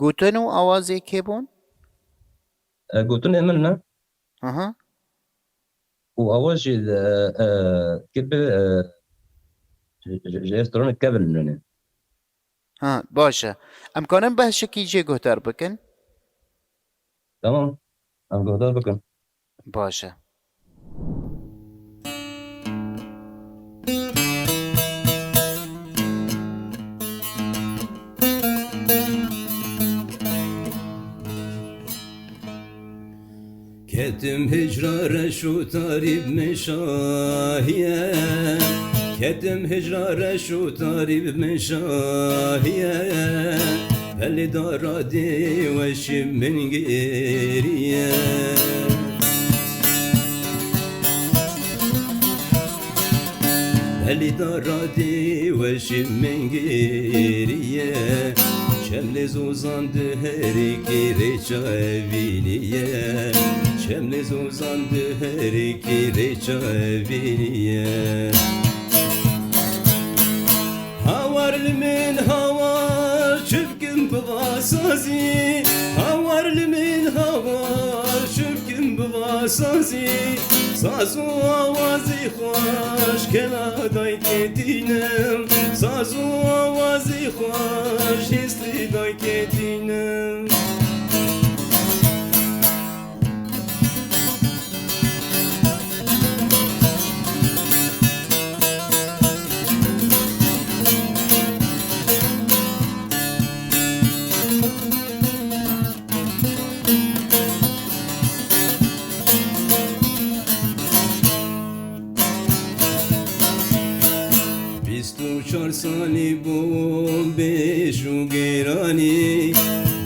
گوتن و آوازی که بون؟ گوتن امن نه آها. و اول شيء كيف جسترون كابل نه ها باشه. ام کنم به شکی جه گوتر بکن؟ تمام ام گوتر بكم باشه. كتم هجرار شو طريب مشاهية كتم هجرار شو طريب مشاهية اللي دارادي وشم من غيرية اللي دارادي وشم من غيرية شمل زوزان دهري كيريشا فينية شمل زوزان دهري كيريشا فينية هاور من هاور شبكم بغاسازي هاور من هاور شبكم بغاسازي سازو آوازی خوش کلا دای کتینم سازو آوازی خوش هستی دای کتینم چهار سالی بوم بشو گرانی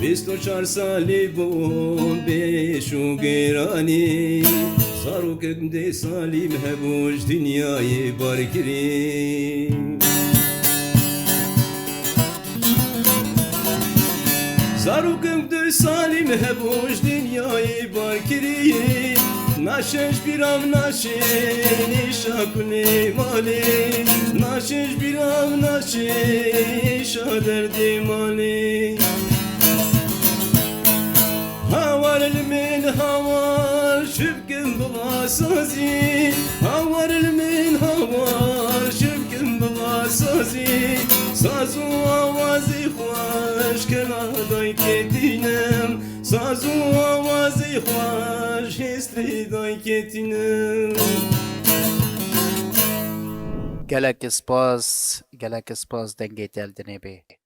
24 سالی بوم بشو گرانی سارو کم ده سالی مهبوش دنیای بارکری سارو کم ده سالی مهبوش دنیای بارکری ناشش بیرام ناشش اکنی مالی ناشش بیرام ناشش دردی مالی هوار المن هوار شبكم بغاسازي هوار المن هوار شبكم بغاسازي سازو آوازي خوش كلا داي كتينم سازو آوازي خوش هستري داي كتينم گلک سپاس دنگی تل دنبی.